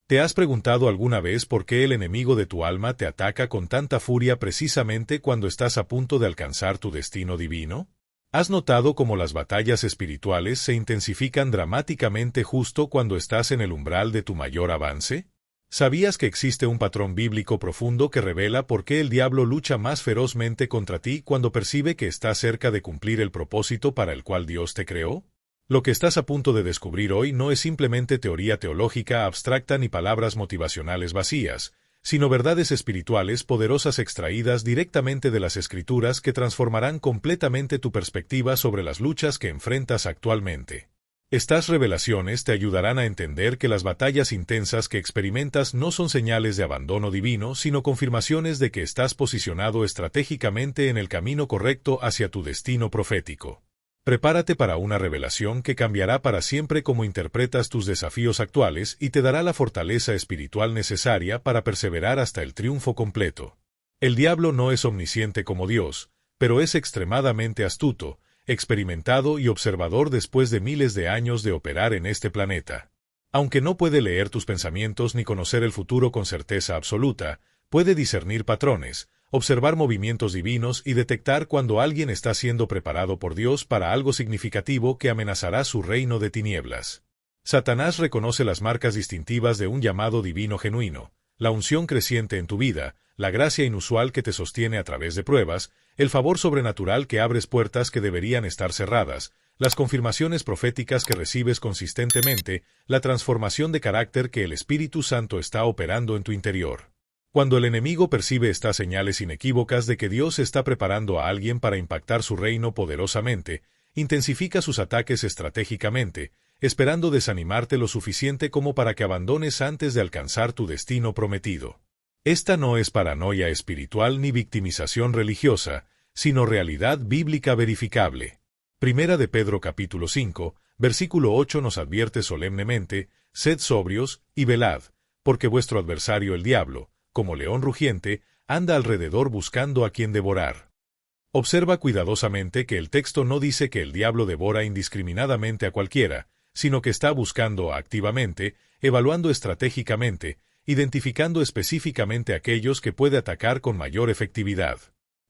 ¿Te has preguntado alguna vez por qué el enemigo de tu alma te ataca con tanta furia precisamente cuando estás a punto de alcanzar tu destino divino? ¿Has notado cómo las batallas espirituales se intensifican dramáticamente justo cuando estás en el umbral de tu mayor avance? ¿Sabías que existe un patrón bíblico profundo que revela por qué el diablo lucha más ferozmente contra ti cuando percibe que estás cerca de cumplir el propósito para el cual Dios te creó? Lo que estás a punto de descubrir hoy no es simplemente teoría teológica abstracta ni palabras motivacionales vacías, sino verdades espirituales poderosas extraídas directamente de las Escrituras que transformarán completamente tu perspectiva sobre las luchas que enfrentas actualmente. Estas revelaciones te ayudarán a entender que las batallas intensas que experimentas no son señales de abandono divino, sino confirmaciones de que estás posicionado estratégicamente en el camino correcto hacia tu destino profético. Prepárate para una revelación que cambiará para siempre cómo interpretas tus desafíos actuales y te dará la fortaleza espiritual necesaria para perseverar hasta el triunfo completo. El diablo no es omnisciente como Dios, pero es extremadamente astuto, experimentado y observador después de miles de años de operar en este planeta. Aunque no puede leer tus pensamientos ni conocer el futuro con certeza absoluta, puede discernir patrones, observar movimientos divinos y detectar cuando alguien está siendo preparado por Dios para algo significativo que amenazará su reino de tinieblas. Satanás reconoce las marcas distintivas de un llamado divino genuino, la unción creciente en tu vida, la gracia inusual que te sostiene a través de pruebas, el favor sobrenatural que abres puertas que deberían estar cerradas, las confirmaciones proféticas que recibes consistentemente, la transformación de carácter que el Espíritu Santo está operando en tu interior. Cuando el enemigo percibe estas señales inequívocas de que Dios está preparando a alguien para impactar su reino poderosamente, intensifica sus ataques estratégicamente, esperando desanimarte lo suficiente como para que abandones antes de alcanzar tu destino prometido. Esta no es paranoia espiritual ni victimización religiosa, sino realidad bíblica verificable. Primera de Pedro capítulo 5, versículo 8 nos advierte solemnemente: «Sed sobrios y velad, porque vuestro adversario el diablo, como león rugiente, anda alrededor buscando a quien devorar». Observa cuidadosamente que el texto no dice que el diablo devora indiscriminadamente a cualquiera, sino que está buscando activamente, evaluando estratégicamente, identificando específicamente aquellos que puede atacar con mayor efectividad.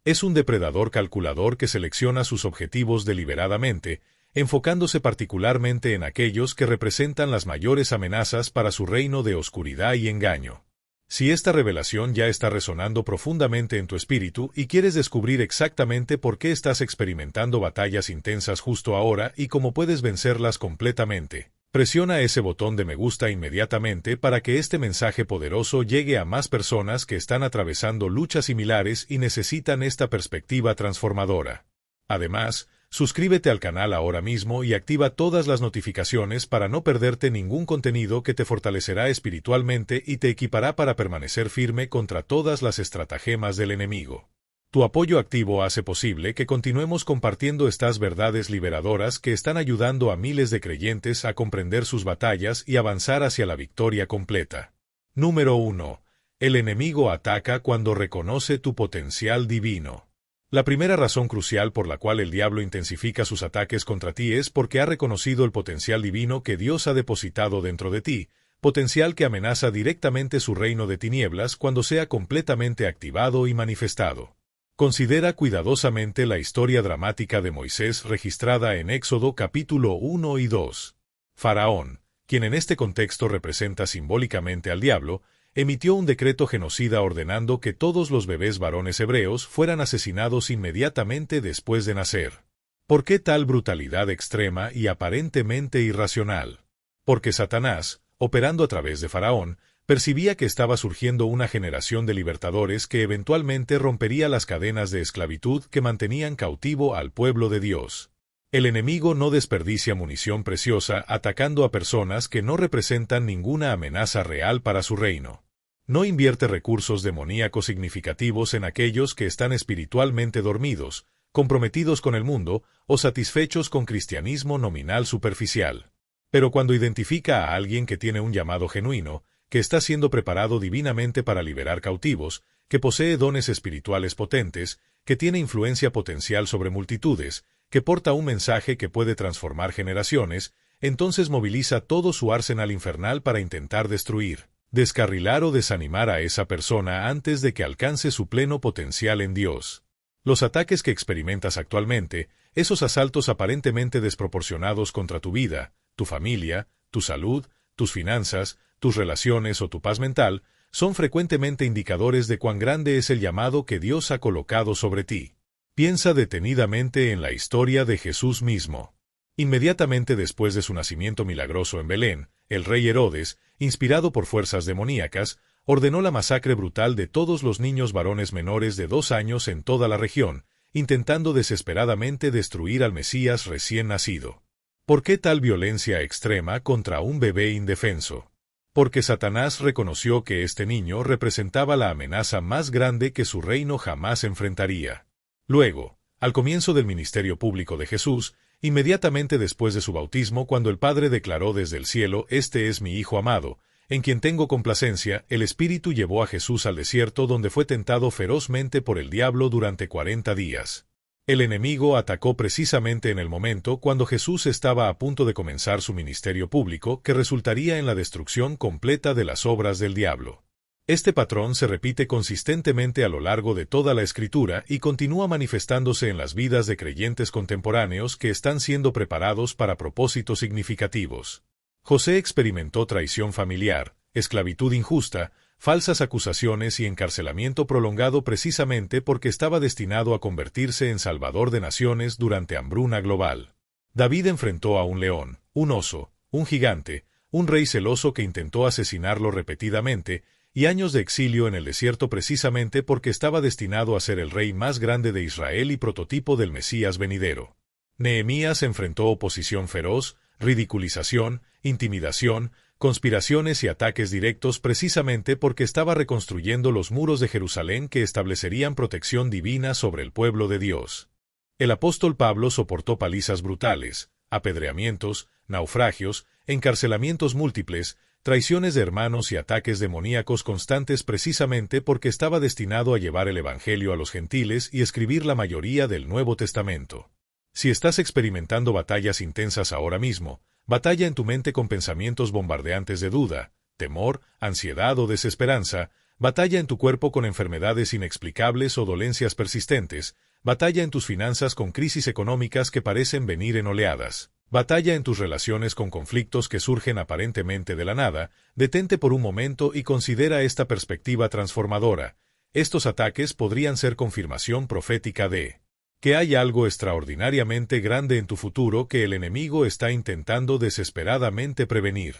Es un depredador calculador que selecciona sus objetivos deliberadamente, enfocándose particularmente en aquellos que representan las mayores amenazas para su reino de oscuridad y engaño. Si esta revelación ya está resonando profundamente en tu espíritu y quieres descubrir exactamente por qué estás experimentando batallas intensas justo ahora y cómo puedes vencerlas completamente, presiona ese botón de me gusta inmediatamente para que este mensaje poderoso llegue a más personas que están atravesando luchas similares y necesitan esta perspectiva transformadora. Además, suscríbete al canal ahora mismo y activa todas las notificaciones para no perderte ningún contenido que te fortalecerá espiritualmente y te equipará para permanecer firme contra todas las estratagemas del enemigo. Tu apoyo activo hace posible que continuemos compartiendo estas verdades liberadoras que están ayudando a miles de creyentes a comprender sus batallas y avanzar hacia la victoria completa. Número 1. El enemigo ataca cuando reconoce tu potencial divino. La primera razón crucial por la cual el diablo intensifica sus ataques contra ti es porque ha reconocido el potencial divino que Dios ha depositado dentro de ti, potencial que amenaza directamente su reino de tinieblas cuando sea completamente activado y manifestado. Considera cuidadosamente la historia dramática de Moisés registrada en Éxodo capítulo 1 y 2. Faraón, quien en este contexto representa simbólicamente al diablo, emitió un decreto genocida ordenando que todos los bebés varones hebreos fueran asesinados inmediatamente después de nacer. ¿Por qué tal brutalidad extrema y aparentemente irracional? Porque Satanás, operando a través de Faraón, percibía que estaba surgiendo una generación de libertadores que eventualmente rompería las cadenas de esclavitud que mantenían cautivo al pueblo de Dios. El enemigo no desperdicia munición preciosa atacando a personas que no representan ninguna amenaza real para su reino. No invierte recursos demoníacos significativos en aquellos que están espiritualmente dormidos, comprometidos con el mundo o satisfechos con cristianismo nominal superficial. Pero cuando identifica a alguien que tiene un llamado genuino, que está siendo preparado divinamente para liberar cautivos, que posee dones espirituales potentes, que tiene influencia potencial sobre multitudes, que porta un mensaje que puede transformar generaciones, entonces moviliza todo su arsenal infernal para intentar destruir, descarrilar o desanimar a esa persona antes de que alcance su pleno potencial en Dios. Los ataques que experimentas actualmente, esos asaltos aparentemente desproporcionados contra tu vida, tu familia, tu salud, tus finanzas, tus relaciones o tu paz mental, son frecuentemente indicadores de cuán grande es el llamado que Dios ha colocado sobre ti. Piensa detenidamente en la historia de Jesús mismo. Inmediatamente después de su nacimiento milagroso en Belén, el rey Herodes, inspirado por fuerzas demoníacas, ordenó la masacre brutal de todos los niños varones menores de 2 años en toda la región, intentando desesperadamente destruir al Mesías recién nacido. ¿Por qué tal violencia extrema contra un bebé indefenso? Porque Satanás reconoció que este niño representaba la amenaza más grande que su reino jamás enfrentaría. Luego, al comienzo del ministerio público de Jesús, inmediatamente después de su bautismo, cuando el Padre declaró desde el cielo: «Este es mi Hijo amado, en quien tengo complacencia», el Espíritu llevó a Jesús al desierto, donde fue tentado ferozmente por el diablo durante 40 días. El enemigo atacó precisamente en el momento cuando Jesús estaba a punto de comenzar su ministerio público, que resultaría en la destrucción completa de las obras del diablo. Este patrón se repite consistentemente a lo largo de toda la Escritura y continúa manifestándose en las vidas de creyentes contemporáneos que están siendo preparados para propósitos significativos. José experimentó traición familiar, esclavitud injusta, falsas acusaciones y encarcelamiento prolongado precisamente porque estaba destinado a convertirse en salvador de naciones durante hambruna global. David enfrentó a un león, un oso, un gigante, un rey celoso que intentó asesinarlo repetidamente, y años de exilio en el desierto precisamente porque estaba destinado a ser el rey más grande de Israel y prototipo del Mesías venidero. Nehemías enfrentó oposición feroz, ridiculización, intimidación, conspiraciones y ataques directos precisamente porque estaba reconstruyendo los muros de Jerusalén que establecerían protección divina sobre el pueblo de Dios. El apóstol Pablo soportó palizas brutales, apedreamientos, naufragios, encarcelamientos múltiples, traiciones de hermanos y ataques demoníacos constantes precisamente porque estaba destinado a llevar el Evangelio a los gentiles y escribir la mayoría del Nuevo Testamento. Si estás experimentando batallas intensas ahora mismo, batalla en tu mente con pensamientos bombardeantes de duda, temor, ansiedad o desesperanza, batalla en tu cuerpo con enfermedades inexplicables o dolencias persistentes, batalla en tus finanzas con crisis económicas que parecen venir en oleadas, batalla en tus relaciones con conflictos que surgen aparentemente de la nada, detente por un momento y considera esta perspectiva transformadora. Estos ataques podrían ser confirmación profética de que hay algo extraordinariamente grande en tu futuro que el enemigo está intentando desesperadamente prevenir.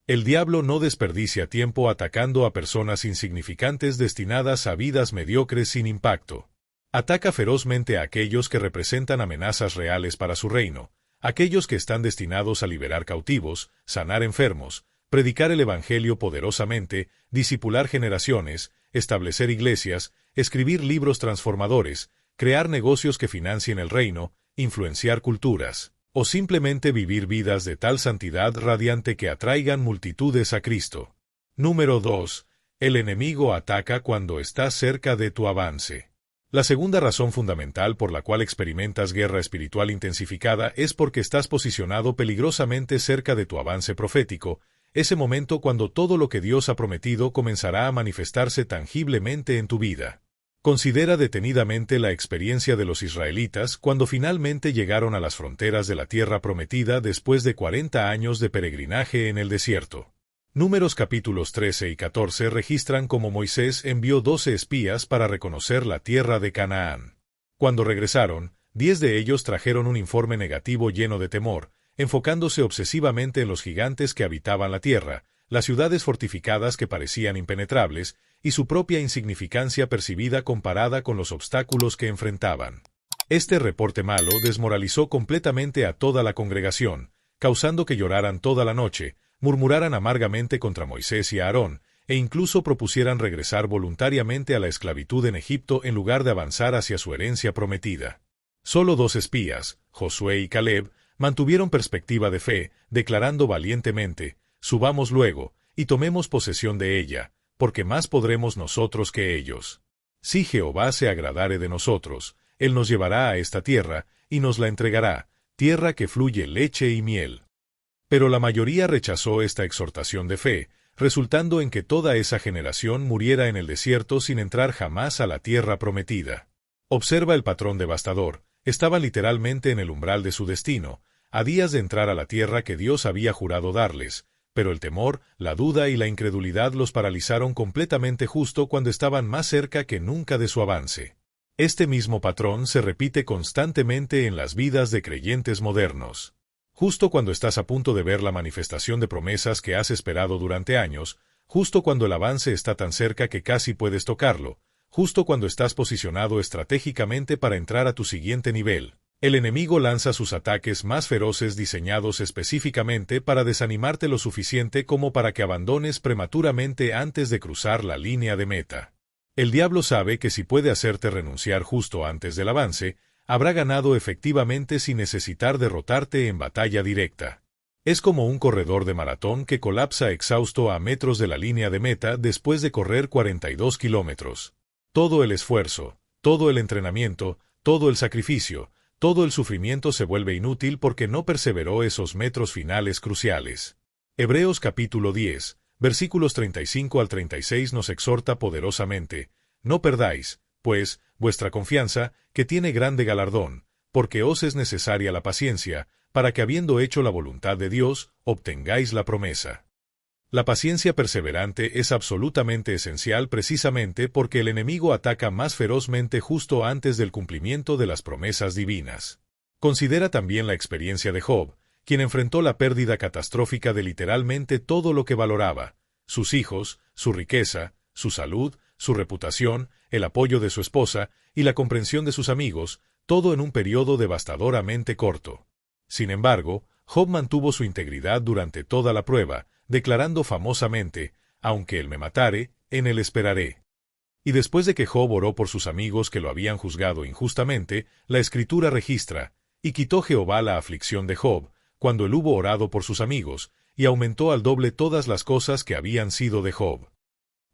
El diablo no desperdicia tiempo atacando a personas insignificantes destinadas a vidas mediocres sin impacto. Ataca ferozmente a aquellos que representan amenazas reales para su reino, aquellos que están destinados a liberar cautivos, sanar enfermos, predicar el Evangelio poderosamente, discipular generaciones, establecer iglesias, escribir libros transformadores, crear negocios que financien el reino, influenciar culturas, o simplemente vivir vidas de tal santidad radiante que atraigan multitudes a Cristo. Número 2. El enemigo ataca cuando estás cerca de tu avance. La segunda razón fundamental por la cual experimentas guerra espiritual intensificada es porque estás posicionado peligrosamente cerca de tu avance profético, ese momento cuando todo lo que Dios ha prometido comenzará a manifestarse tangiblemente en tu vida. Considera detenidamente la experiencia de los israelitas cuando finalmente llegaron a las fronteras de la tierra prometida después de 40 años de peregrinaje en el desierto. Números capítulos 13 y 14 registran cómo Moisés envió 12 espías para reconocer la tierra de Canaán. Cuando regresaron, 10 de ellos trajeron un informe negativo lleno de temor, enfocándose obsesivamente en los gigantes que habitaban la tierra, las ciudades fortificadas que parecían impenetrables, y su propia insignificancia percibida comparada con los obstáculos que enfrentaban. Este reporte malo desmoralizó completamente a toda la congregación, causando que lloraran toda la noche, murmuraran amargamente contra Moisés y Aarón, e incluso propusieran regresar voluntariamente a la esclavitud en Egipto en lugar de avanzar hacia su herencia prometida. Solo 2 espías, Josué y Caleb, mantuvieron perspectiva de fe, declarando valientemente: «Subamos luego, y tomemos posesión de ella, porque más podremos nosotros que ellos. Si Jehová se agradare de nosotros, Él nos llevará a esta tierra, y nos la entregará, tierra que fluye leche y miel». Pero la mayoría rechazó esta exhortación de fe, resultando en que toda esa generación muriera en el desierto sin entrar jamás a la tierra prometida. Observa el patrón devastador. Estaban literalmente en el umbral de su destino, a días de entrar a la tierra que Dios había jurado darles, pero el temor, la duda y la incredulidad los paralizaron completamente justo cuando estaban más cerca que nunca de su avance. Este mismo patrón se repite constantemente en las vidas de creyentes modernos. Justo cuando estás a punto de ver la manifestación de promesas que has esperado durante años, justo cuando el avance está tan cerca que casi puedes tocarlo, justo cuando estás posicionado estratégicamente para entrar a tu siguiente nivel, el enemigo lanza sus ataques más feroces diseñados específicamente para desanimarte lo suficiente como para que abandones prematuramente antes de cruzar la línea de meta. El diablo sabe que si puede hacerte renunciar justo antes del avance, habrá ganado efectivamente sin necesitar derrotarte en batalla directa. Es como un corredor de maratón que colapsa exhausto a metros de la línea de meta después de correr 42 kilómetros. Todo el esfuerzo, todo el entrenamiento, todo el sacrificio, todo el sufrimiento se vuelve inútil porque no perseveró esos metros finales cruciales. Hebreos capítulo 10, versículos 35 al 36 nos exhorta poderosamente: no perdáis, pues, vuestra confianza, que tiene grande galardón, porque os es necesaria la paciencia, para que habiendo hecho la voluntad de Dios, obtengáis la promesa. La paciencia perseverante es absolutamente esencial precisamente porque el enemigo ataca más ferozmente justo antes del cumplimiento de las promesas divinas. Considera también la experiencia de Job, quien enfrentó la pérdida catastrófica de literalmente todo lo que valoraba: sus hijos, su riqueza, su salud, su reputación, el apoyo de su esposa y la comprensión de sus amigos, todo en un periodo devastadoramente corto. Sin embargo, Job mantuvo su integridad durante toda la prueba, declarando famosamente: aunque él me matare, en él esperaré. Y después de que Job oró por sus amigos que lo habían juzgado injustamente, la Escritura registra: y quitó Jehová la aflicción de Job, cuando él hubo orado por sus amigos, y aumentó al doble todas las cosas que habían sido de Job.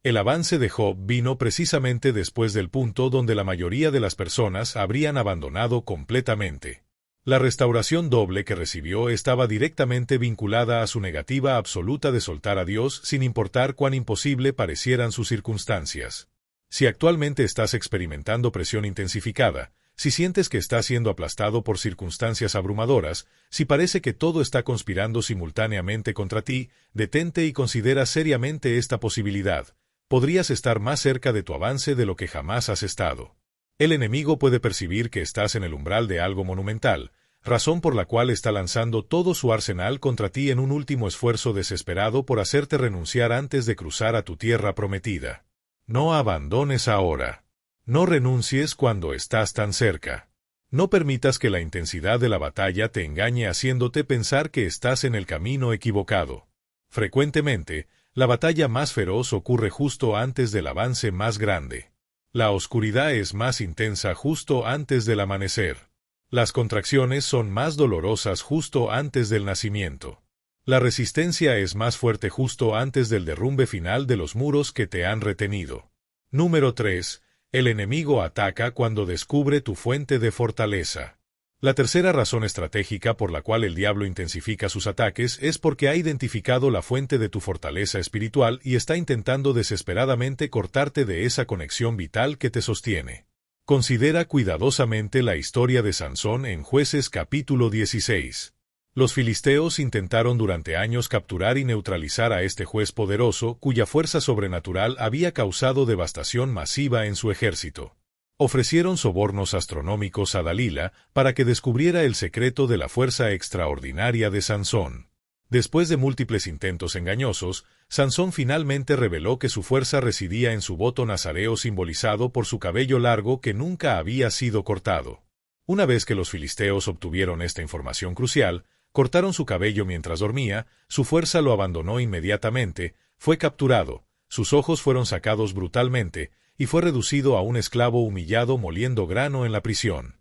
El avance de Job vino precisamente después del punto donde la mayoría de las personas habrían abandonado completamente. La restauración doble que recibió estaba directamente vinculada a su negativa absoluta de soltar a Dios sin importar cuán imposible parecieran sus circunstancias. Si actualmente estás experimentando presión intensificada, si sientes que estás siendo aplastado por circunstancias abrumadoras, si parece que todo está conspirando simultáneamente contra ti, detente y considera seriamente esta posibilidad. Podrías estar más cerca de tu avance de lo que jamás has estado. El enemigo puede percibir que estás en el umbral de algo monumental, razón por la cual está lanzando todo su arsenal contra ti en un último esfuerzo desesperado por hacerte renunciar antes de cruzar a tu tierra prometida. No abandones ahora. No renuncies cuando estás tan cerca. No permitas que la intensidad de la batalla te engañe haciéndote pensar que estás en el camino equivocado. Frecuentemente, la batalla más feroz ocurre justo antes del avance más grande. La oscuridad es más intensa justo antes del amanecer. Las contracciones son más dolorosas justo antes del nacimiento. La resistencia es más fuerte justo antes del derrumbe final de los muros que te han retenido. Número 3. El enemigo ataca cuando descubre tu fuente de fortaleza. La tercera razón estratégica por la cual el diablo intensifica sus ataques es porque ha identificado la fuente de tu fortaleza espiritual y está intentando desesperadamente cortarte de esa conexión vital que te sostiene. Considera cuidadosamente la historia de Sansón en Jueces capítulo 16. Los filisteos intentaron durante años capturar y neutralizar a este juez poderoso cuya fuerza sobrenatural había causado devastación masiva en su ejército. Ofrecieron sobornos astronómicos a Dalila para que descubriera el secreto de la fuerza extraordinaria de Sansón. Después de múltiples intentos engañosos, Sansón finalmente reveló que su fuerza residía en su voto nazareo simbolizado por su cabello largo que nunca había sido cortado. Una vez que los filisteos obtuvieron esta información crucial, cortaron su cabello mientras dormía, su fuerza lo abandonó inmediatamente, fue capturado, sus ojos fueron sacados brutalmente, y fue reducido a un esclavo humillado moliendo grano en la prisión.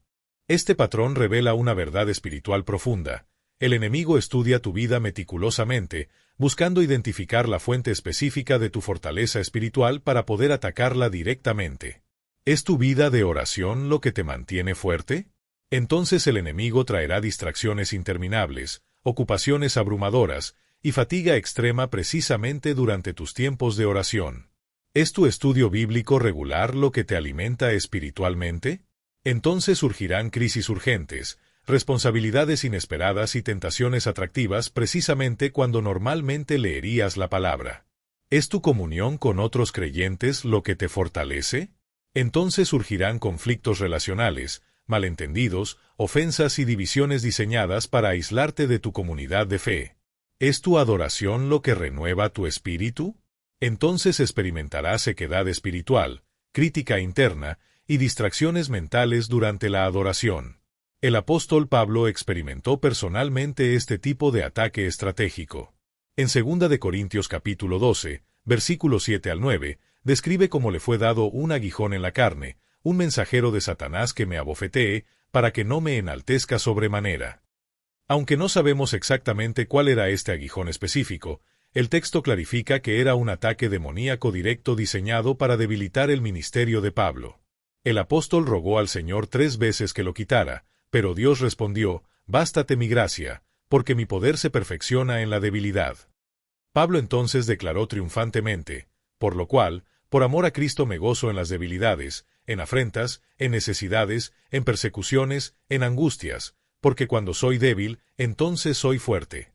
Este patrón revela una verdad espiritual profunda. El enemigo estudia tu vida meticulosamente, buscando identificar la fuente específica de tu fortaleza espiritual para poder atacarla directamente. ¿Es tu vida de oración lo que te mantiene fuerte? Entonces el enemigo traerá distracciones interminables, ocupaciones abrumadoras, y fatiga extrema precisamente durante tus tiempos de oración. ¿Es tu estudio bíblico regular lo que te alimenta espiritualmente? Entonces surgirán crisis urgentes, responsabilidades inesperadas y tentaciones atractivas precisamente cuando normalmente leerías la palabra. ¿Es tu comunión con otros creyentes lo que te fortalece? Entonces surgirán conflictos relacionales, malentendidos, ofensas y divisiones diseñadas para aislarte de tu comunidad de fe. ¿Es tu adoración lo que renueva tu espíritu? Entonces experimentarás sequedad espiritual, crítica interna y distracciones mentales durante la adoración. El apóstol Pablo experimentó personalmente este tipo de ataque estratégico. En 2 de Corintios capítulo 12, versículos 7 al 9, describe cómo le fue dado un aguijón en la carne, un mensajero de Satanás que me abofetee, para que no me enaltezca sobremanera. Aunque no sabemos exactamente cuál era este aguijón específico, el texto clarifica que era un ataque demoníaco directo diseñado para debilitar el ministerio de Pablo. El apóstol rogó al Señor 3 veces que lo quitara, pero Dios respondió: «Bástate mi gracia, porque mi poder se perfecciona en la debilidad». Pablo entonces declaró triunfantemente: «Por lo cual, por amor a Cristo me gozo en las debilidades, en afrentas, en necesidades, en persecuciones, en angustias, porque cuando soy débil, entonces soy fuerte».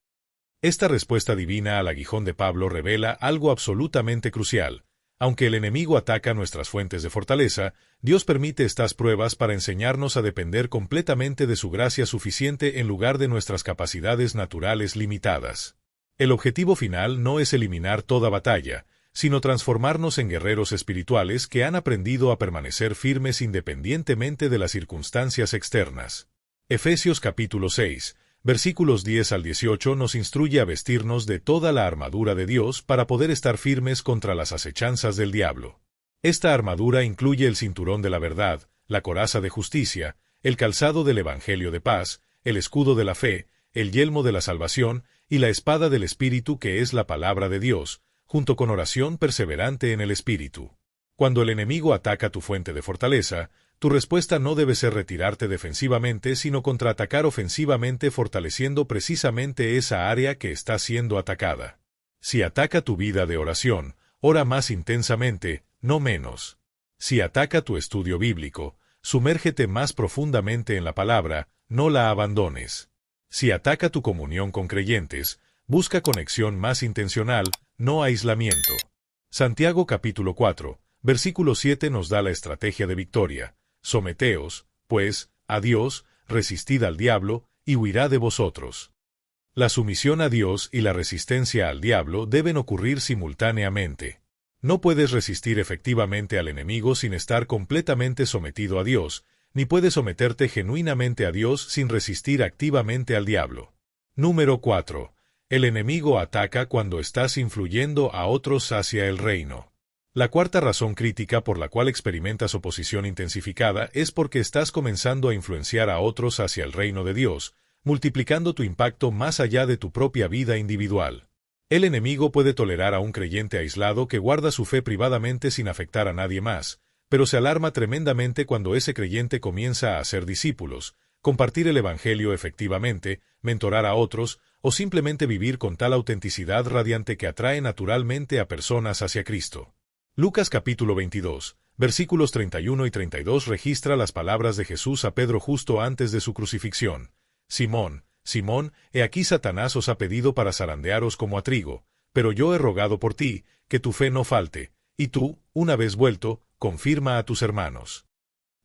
Esta respuesta divina al aguijón de Pablo revela algo absolutamente crucial. Aunque el enemigo ataca nuestras fuentes de fortaleza, Dios permite estas pruebas para enseñarnos a depender completamente de su gracia suficiente en lugar de nuestras capacidades naturales limitadas. El objetivo final no es eliminar toda batalla, sino transformarnos en guerreros espirituales que han aprendido a permanecer firmes independientemente de las circunstancias externas. Efesios capítulo 6, versículos 10 al 18 nos instruye a vestirnos de toda la armadura de Dios para poder estar firmes contra las acechanzas del diablo. Esta armadura incluye el cinturón de la verdad, la coraza de justicia, el calzado del evangelio de paz, el escudo de la fe, el yelmo de la salvación y la espada del Espíritu, que es la palabra de Dios, junto con oración perseverante en el Espíritu. Cuando el enemigo ataca tu fuente de fortaleza, tu respuesta no debe ser retirarte defensivamente, sino contraatacar ofensivamente, fortaleciendo precisamente esa área que está siendo atacada. Si ataca tu vida de oración, ora más intensamente, no menos. Si ataca tu estudio bíblico, sumérgete más profundamente en la palabra, no la abandones. Si ataca tu comunión con creyentes, busca conexión más intencional, no aislamiento. Santiago capítulo 4, versículo 7 nos da la estrategia de victoria. Someteos, pues, a Dios, resistid al diablo, y huirá de vosotros. La sumisión a Dios y la resistencia al diablo deben ocurrir simultáneamente. No puedes resistir efectivamente al enemigo sin estar completamente sometido a Dios, ni puedes someterte genuinamente a Dios sin resistir activamente al diablo. Número 4. El enemigo ataca cuando estás influyendo a otros hacia el reino. La cuarta razón crítica por la cual experimentas oposición intensificada es porque estás comenzando a influenciar a otros hacia el reino de Dios, multiplicando tu impacto más allá de tu propia vida individual. El enemigo puede tolerar a un creyente aislado que guarda su fe privadamente sin afectar a nadie más, pero se alarma tremendamente cuando ese creyente comienza a hacer discípulos, compartir el evangelio efectivamente, mentorar a otros, o simplemente vivir con tal autenticidad radiante que atrae naturalmente a personas hacia Cristo. Lucas capítulo 22, versículos 31 y 32 registra las palabras de Jesús a Pedro justo antes de su crucifixión. Simón, Simón, he aquí Satanás os ha pedido para zarandearos como a trigo, pero yo he rogado por ti, que tu fe no falte, y tú, una vez vuelto, confirma a tus hermanos.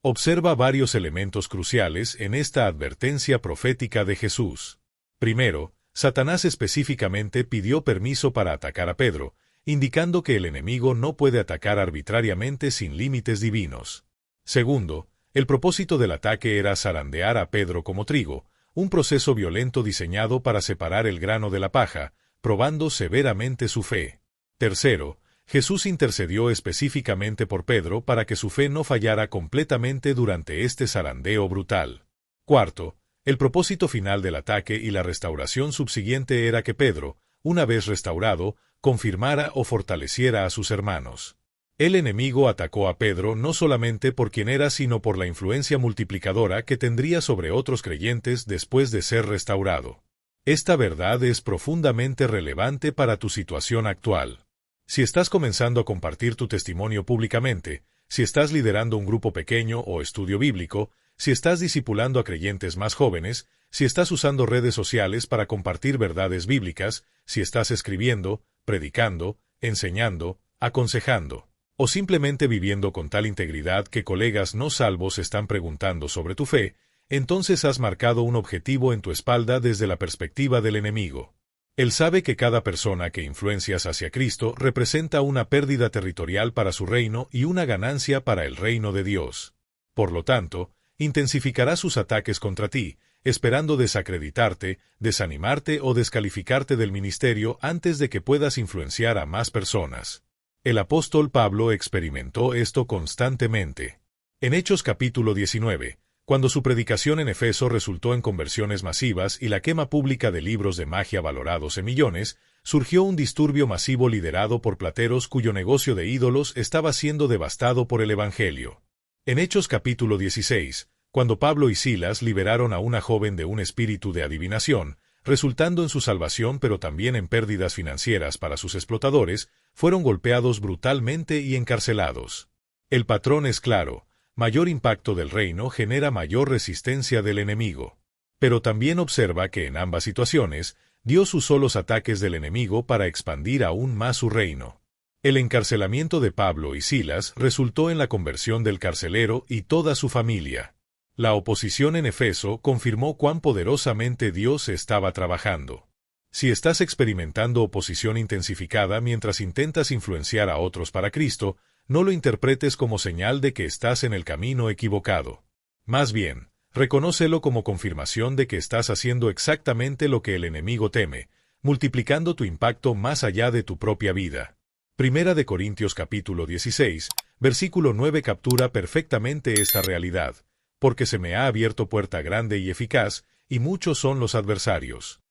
Observa varios elementos cruciales en esta advertencia profética de Jesús. Primero, Satanás específicamente pidió permiso para atacar a Pedro, indicando que el enemigo no puede atacar arbitrariamente sin límites divinos. Segundo, el propósito del ataque era zarandear a Pedro como trigo, un proceso violento diseñado para separar el grano de la paja, probando severamente su fe. Tercero, Jesús intercedió específicamente por Pedro para que su fe no fallara completamente durante este zarandeo brutal. Cuarto, el propósito final del ataque y la restauración subsiguiente era que Pedro, una vez restaurado, confirmara o fortaleciera a sus hermanos. El enemigo atacó a Pedro no solamente por quien era, sino por la influencia multiplicadora que tendría sobre otros creyentes después de ser restaurado. Esta verdad es profundamente relevante para tu situación actual. Si estás comenzando a compartir tu testimonio públicamente, si estás liderando un grupo pequeño o estudio bíblico, si estás discipulando a creyentes más jóvenes, si estás usando redes sociales para compartir verdades bíblicas, si estás escribiendo, predicando, enseñando, aconsejando, o simplemente viviendo con tal integridad que colegas no salvos están preguntando sobre tu fe, entonces has marcado un objetivo en tu espalda desde la perspectiva del enemigo. Él sabe que cada persona que influencias hacia Cristo representa una pérdida territorial para su reino y una ganancia para el reino de Dios. Por lo tanto, intensificará sus ataques contra ti, esperando desacreditarte, desanimarte o descalificarte del ministerio antes de que puedas influenciar a más personas. El apóstol Pablo experimentó esto constantemente. En Hechos capítulo 19, cuando su predicación en Efeso resultó en conversiones masivas y la quema pública de libros de magia valorados en millones, surgió un disturbio masivo liderado por plateros cuyo negocio de ídolos estaba siendo devastado por el Evangelio. En Hechos capítulo 16, cuando Pablo y Silas liberaron a una joven de un espíritu de adivinación, resultando en su salvación pero también en pérdidas financieras para sus explotadores, fueron golpeados brutalmente y encarcelados. El patrón es claro. Mayor impacto del reino genera mayor resistencia del enemigo. Pero también observa que en ambas situaciones, Dios usó los ataques del enemigo para expandir aún más su reino. El encarcelamiento de Pablo y Silas resultó en la conversión del carcelero y toda su familia. La oposición en Efeso confirmó cuán poderosamente Dios estaba trabajando. Si estás experimentando oposición intensificada mientras intentas influenciar a otros para Cristo, no lo interpretes como señal de que estás en el camino equivocado. Más bien, reconócelo como confirmación de que estás haciendo exactamente lo que el enemigo teme, multiplicando tu impacto más allá de tu propia vida. Primera de Corintios capítulo 16, versículo 9 captura perfectamente esta realidad, porque se me ha abierto puerta grande y eficaz, y muchos son los adversarios.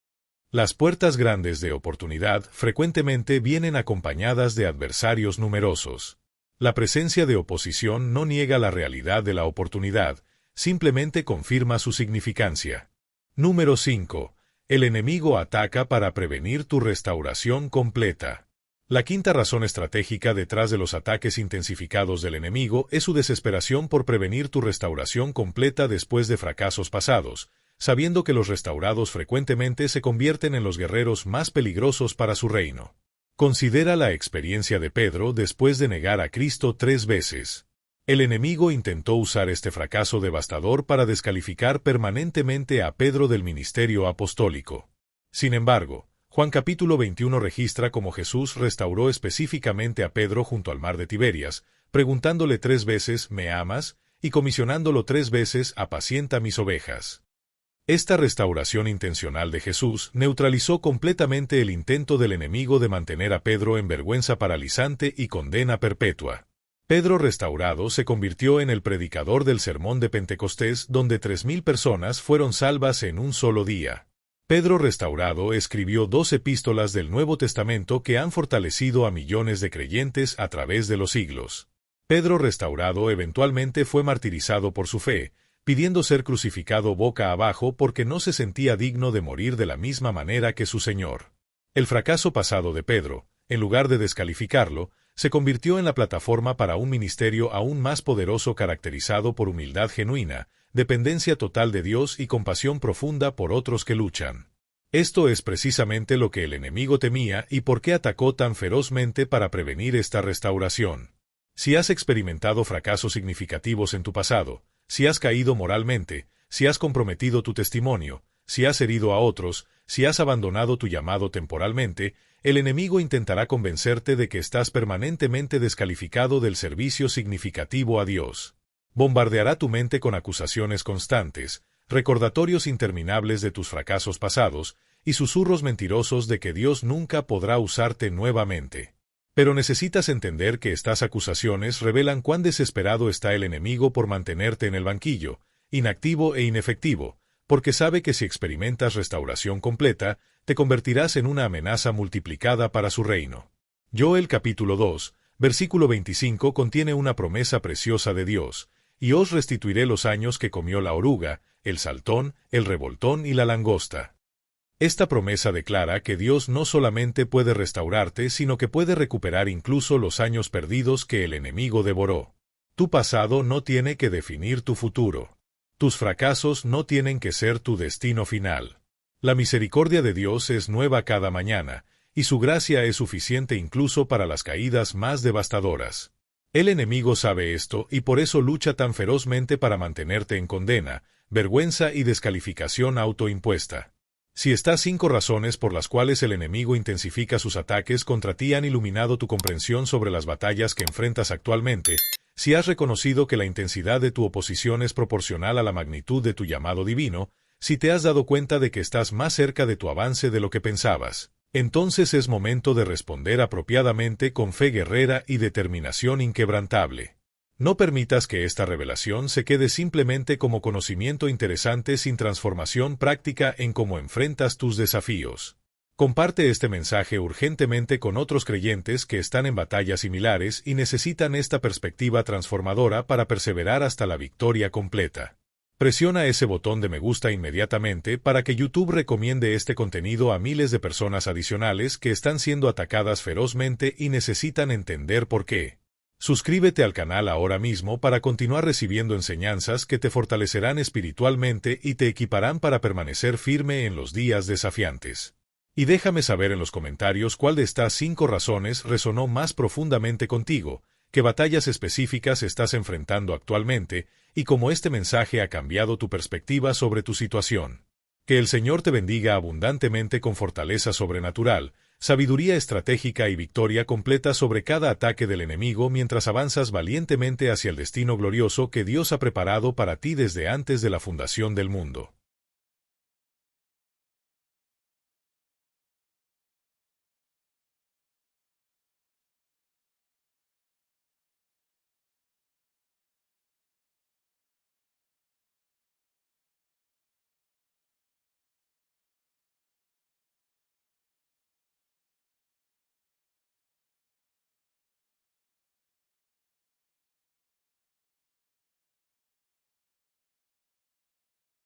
Las puertas grandes de oportunidad frecuentemente vienen acompañadas de adversarios numerosos. La presencia de oposición no niega la realidad de la oportunidad, simplemente confirma su significancia. Número 5. El enemigo ataca para prevenir tu restauración completa. La quinta razón estratégica detrás de los ataques intensificados del enemigo es su desesperación por prevenir tu restauración completa después de fracasos pasados, sabiendo que los restaurados frecuentemente se convierten en los guerreros más peligrosos para su reino. Considera la experiencia de Pedro después de negar a Cristo 3 veces. El enemigo intentó usar este fracaso devastador para descalificar permanentemente a Pedro del ministerio apostólico. Sin embargo, Juan capítulo 21 registra cómo Jesús restauró específicamente a Pedro junto al mar de Tiberias, preguntándole 3 veces, ¿me amas?, y comisionándolo 3 veces, apacienta mis ovejas. Esta restauración intencional de Jesús neutralizó completamente el intento del enemigo de mantener a Pedro en vergüenza paralizante y condena perpetua. Pedro restaurado se convirtió en el predicador del sermón de Pentecostés, donde 3,000 personas fueron salvas en un solo día. Pedro restaurado escribió 2 epístolas del Nuevo Testamento que han fortalecido a millones de creyentes a través de los siglos. Pedro restaurado eventualmente fue martirizado por su fe, pidiendo ser crucificado boca abajo porque no se sentía digno de morir de la misma manera que su Señor. El fracaso pasado de Pedro, en lugar de descalificarlo, se convirtió en la plataforma para un ministerio aún más poderoso caracterizado por humildad genuina, dependencia total de Dios y compasión profunda por otros que luchan. Esto es precisamente lo que el enemigo temía y por qué atacó tan ferozmente para prevenir esta restauración. Si has experimentado fracasos significativos en tu pasado, si has caído moralmente, si has comprometido tu testimonio, si has herido a otros, si has abandonado tu llamado temporalmente, el enemigo intentará convencerte de que estás permanentemente descalificado del servicio significativo a Dios. Bombardeará tu mente con acusaciones constantes, recordatorios interminables de tus fracasos pasados y susurros mentirosos de que Dios nunca podrá usarte nuevamente. Pero necesitas entender que estas acusaciones revelan cuán desesperado está el enemigo por mantenerte en el banquillo, inactivo e inefectivo, porque sabe que si experimentas restauración completa, te convertirás en una amenaza multiplicada para su reino. Joel capítulo 2, versículo 25 contiene una promesa preciosa de Dios, y os restituiré los años que comió la oruga, el saltón, el revoltón y la langosta. Esta promesa declara que Dios no solamente puede restaurarte, sino que puede recuperar incluso los años perdidos que el enemigo devoró. Tu pasado no tiene que definir tu futuro. Tus fracasos no tienen que ser tu destino final. La misericordia de Dios es nueva cada mañana, y su gracia es suficiente incluso para las caídas más devastadoras. El enemigo sabe esto y por eso lucha tan ferozmente para mantenerte en condena, vergüenza y descalificación autoimpuesta. Si estas 5 razones por las cuales el enemigo intensifica sus ataques contra ti han iluminado tu comprensión sobre las batallas que enfrentas actualmente, si has reconocido que la intensidad de tu oposición es proporcional a la magnitud de tu llamado divino, si te has dado cuenta de que estás más cerca de tu avance de lo que pensabas, entonces es momento de responder apropiadamente con fe guerrera y determinación inquebrantable. No permitas que esta revelación se quede simplemente como conocimiento interesante sin transformación práctica en cómo enfrentas tus desafíos. Comparte este mensaje urgentemente con otros creyentes que están en batallas similares y necesitan esta perspectiva transformadora para perseverar hasta la victoria completa. Presiona ese botón de me gusta inmediatamente para que YouTube recomiende este contenido a miles de personas adicionales que están siendo atacadas ferozmente y necesitan entender por qué. Suscríbete al canal ahora mismo para continuar recibiendo enseñanzas que te fortalecerán espiritualmente y te equiparán para permanecer firme en los días desafiantes. Y déjame saber en los comentarios cuál de estas 5 razones resonó más profundamente contigo, qué batallas específicas estás enfrentando actualmente y cómo este mensaje ha cambiado tu perspectiva sobre tu situación. Que el Señor te bendiga abundantemente con fortaleza sobrenatural, sabiduría estratégica y victoria completa sobre cada ataque del enemigo mientras avanzas valientemente hacia el destino glorioso que Dios ha preparado para ti desde antes de la fundación del mundo.